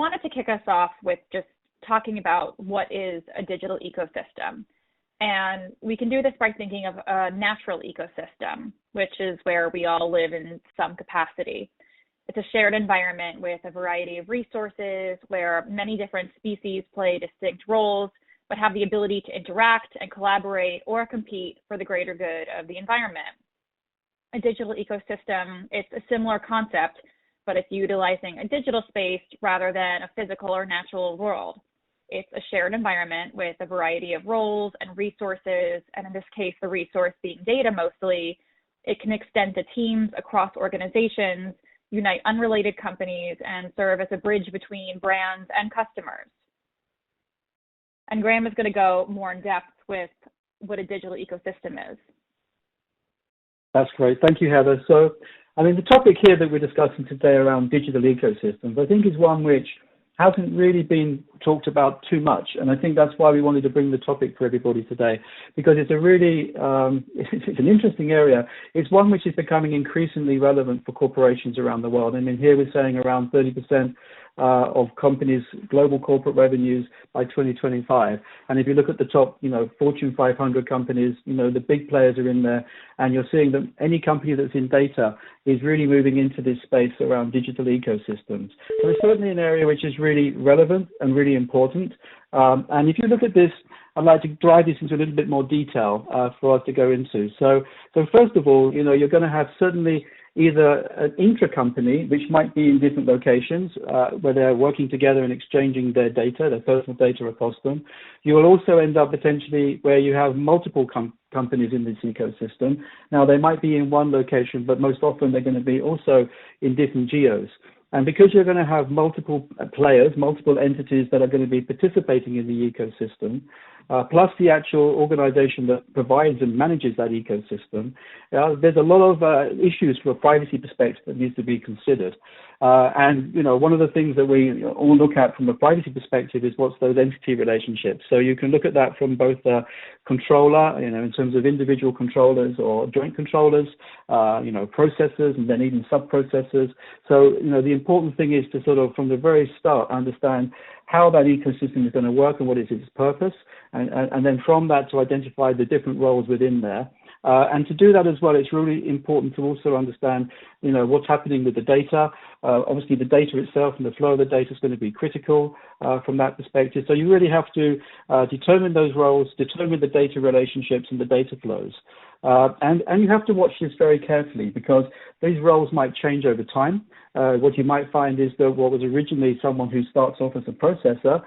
wanted to kick us off with just talking about what is a digital ecosystem. And we can do this by thinking of a natural ecosystem, which is where we all live in some capacity. It's a shared environment with a variety of resources where many different species play distinct roles, but have the ability to interact and collaborate or compete for the greater good of the environment. A digital ecosystem, it's a similar concept, but it's utilizing a digital space rather than a physical or natural world. It's a shared environment with a variety of roles and resources, and in this case, the resource being data mostly. It can extend to teams across organizations, unite unrelated companies, and serve as a bridge between brands and customers. And Graham is going to go more in depth with what a digital ecosystem is. That's great. Thank you, Heather. So, the topic here that we're discussing today around digital ecosystems, I think is one which hasn't really been talked about too much. And I think that's why we wanted to bring the topic for everybody today, because it's a really, it's an interesting area. It's one which is becoming increasingly relevant for corporations around the world. Here we're saying around 30% of companies' global corporate revenues by 2025. And if you look at the top, Fortune 500 companies, the big players are in there, and you're seeing that any company that's in data is really moving into this space around digital ecosystems. So it's certainly an area which is really relevant and really important. And if you look at this, I'd like to drive this into a little bit more detail for us to go into. So first of all, you're going to have certainly either an intra-company, which might be in different locations, where they're working together and exchanging their data, their personal data across them. You will also end up potentially where you have multiple companies in this ecosystem. Now, they might be in one location, but most often they're going to be also in different geos. And because you're going to have multiple players, multiple entities that are going to be participating in the ecosystem, plus the actual organization that provides and manages that ecosystem, there's a lot of issues from a privacy perspective that needs to be considered. And one of the things that we all look at from a privacy perspective is what's those entity relationships. So you can look at that from both the controller, in terms of individual controllers or joint controllers, processors, and then even sub-processors. So, the important thing is to sort of, from the very start, understand how that ecosystem is going to work and what is its purpose, and then from that to identify the different roles within there. And to do that as well, it's really important to also understand, what's happening with the data. Obviously, the data itself and the flow of the data is going to be critical from that perspective. So you really have to determine those roles, determine the data relationships and the data flows. And you have to watch this very carefully, because these roles might change over time. What you might find is that what was originally someone who starts off as a processor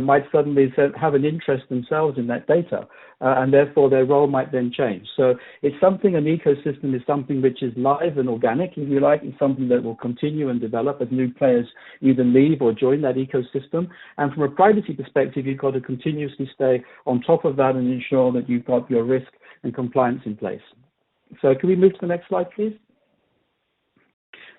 might suddenly have an interest themselves in that data, and therefore their role might then change. So it's something, an ecosystem is something which is live and organic, if you like. It's something that will continue and develop as new players either leave or join that ecosystem. And from a privacy perspective, you've got to continuously stay on top of that and ensure that you've got your risk and compliance in place. So can we move to the next slide, please?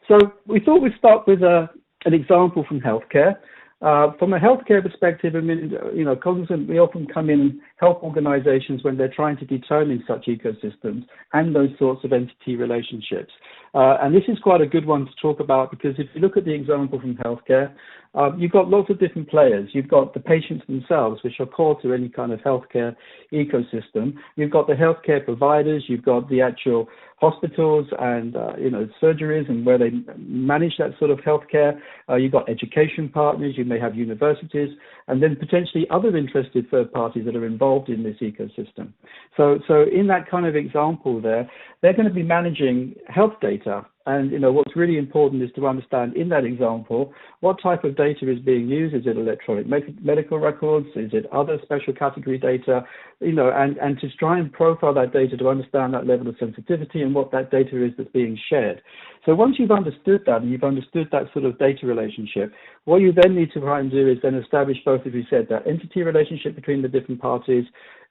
So we thought we'd start with an example from healthcare. From a healthcare perspective, Cognizant, we often come in and help organizations when they're trying to determine such ecosystems and those sorts of entity relationships. And this is quite a good one to talk about, because if you look at the example from healthcare, you've got lots of different players. You've got the patients themselves, which are core to any kind of healthcare ecosystem. You've got the healthcare providers. You've got the actual hospitals and surgeries and where they manage that sort of healthcare. You've got education partners. You may have universities, and then potentially other interested third parties that are involved in this ecosystem. So in that kind of example there, they're going to be managing health data. And what's really important is to understand in that example what type of data is being used. Is it electronic medical records? Is it other special category data? And to try and profile that data to understand that level of sensitivity and what that data is that's being shared. So once you've understood that and you've understood that sort of data relationship, what you then need to try and do is then establish both, as we said, that entity relationship between the different parties,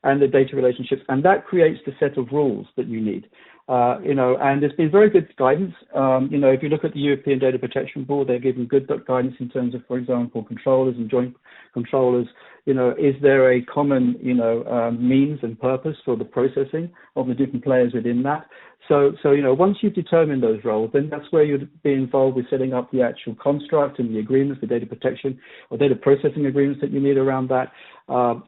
and the data relationships, and that creates the set of rules that you need. And there's been very good guidance. If you look at the European Data Protection Board, they're giving good guidance in terms of, for example, controllers and joint controllers. Is there a common, means and purpose for the processing of the different players within that? So once you've determined those roles, then that's where you'd be involved with setting up the actual construct and the agreements, the data protection or data processing agreements that you need around that.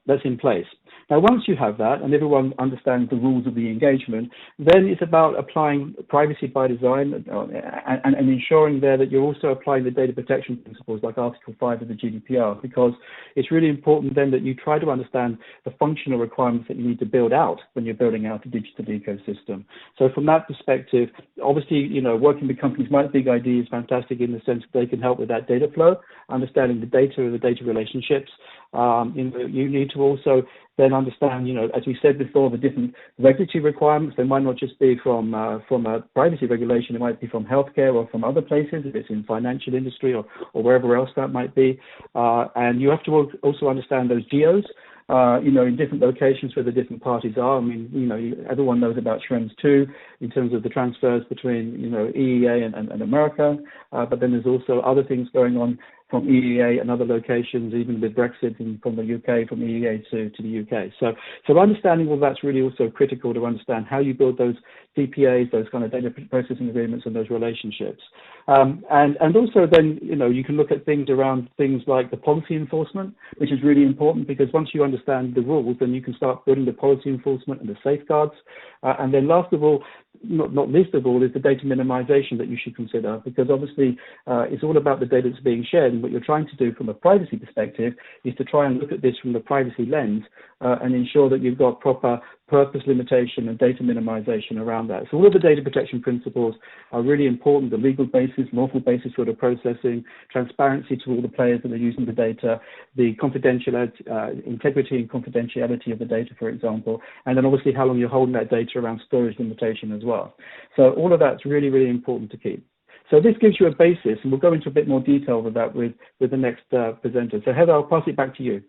That's in place. Now, once you have that and everyone understands the rules of the engagement, then it's about applying privacy by design and ensuring there that you're also applying the data protection principles like Article 5 of the GDPR, because it's really important then that you try to understand the functional requirements that you need to build out when you're building out a digital ecosystem. So from that perspective, obviously, working with companies like BigID is fantastic in the sense that they can help with that data flow, understanding the data and the data relationships. You need to also then understand, as we said before, the different regulatory requirements. They might not just be from a privacy regulation, it might be from healthcare or from other places, if it's in financial industry or wherever else that might be. And you have to also understand those geos, in different locations where the different parties are. I mean, everyone knows about Schrems 2 in terms of the transfers between, EEA and America, but then there's also other things going on from EEA and other locations, even with Brexit and from the UK, from EEA to the UK. So understanding all that's really also critical to understand how you build those DPAs, those kind of data processing agreements and those relationships. And also then, you can look at things around things like the policy enforcement, which is really important because once you understand the rules, then you can start building the policy enforcement and the safeguards. And then last of all, not least of all, is the data minimization that you should consider, because obviously it's all about the data that's being shared. And what you're trying to do from a privacy perspective is to try and look at this from the privacy lens and ensure that you've got proper purpose limitation and data minimization around that. So all of the data protection principles are really important: the legal basis, lawful basis for the processing, transparency to all the players that are using the data, the confidentiality, integrity and confidentiality of the data, for example, and then obviously how long you're holding that data around storage limitation as well. So all of that's really, really important to keep. So this gives you a basis, and we'll go into a bit more detail with that with the next presenter. So Heather, I'll pass it back to you.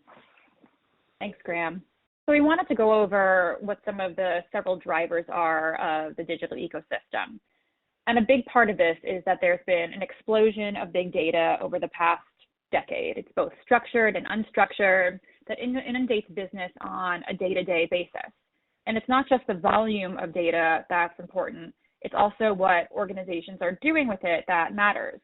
Thanks, Graham. So we wanted to go over what some of the several drivers are of the digital ecosystem. And a big part of this is that there's been an explosion of big data over the past decade. It's both structured and unstructured that inundates business on a day-to-day basis. And it's not just the volume of data that's important, it's also what organizations are doing with it that matters.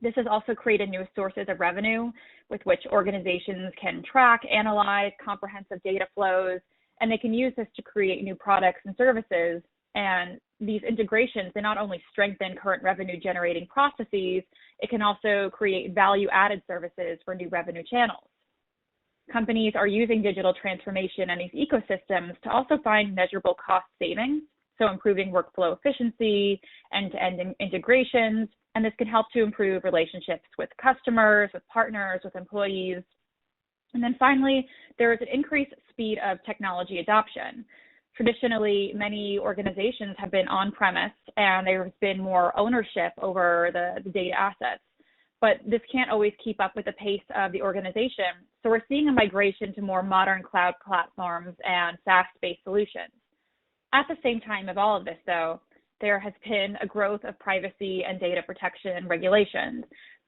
This has also created new sources of revenue with which organizations can track, analyze comprehensive data flows, and they can use this to create new products and services. And these integrations, they not only strengthen current revenue generating processes, it can also create value added services for new revenue channels. Companies are using digital transformation and these ecosystems to also find measurable cost savings, so improving workflow efficiency, end-to-end integrations, and this can help to improve relationships with customers, with partners, with employees. And then finally, there is an increased speed of technology adoption. Traditionally, many organizations have been on-premise and there's been more ownership over the data assets, but this can't always keep up with the pace of the organization. So we're seeing a migration to more modern cloud platforms and SaaS-based solutions. At the same time of all of this, though, there has been a growth of privacy and data protection regulations.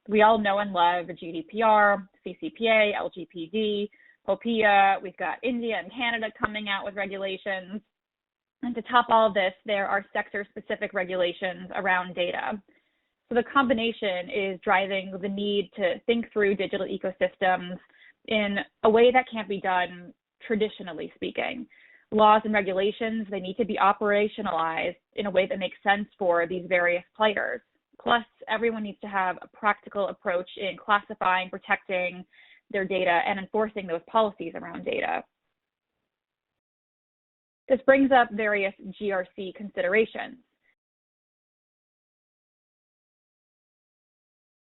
We all know and love the GDPR, CCPA, LGPD, POPIA. We've got India and Canada coming out with regulations. And to top all of this, there are sector-specific regulations around data. So the combination is driving the need to think through digital ecosystems in a way that can't be done traditionally speaking. Laws and regulations, they need to be operationalized in a way that makes sense for these various players. Plus, everyone needs to have a practical approach in classifying, protecting their data, and enforcing those policies around data. This brings up various GRC considerations.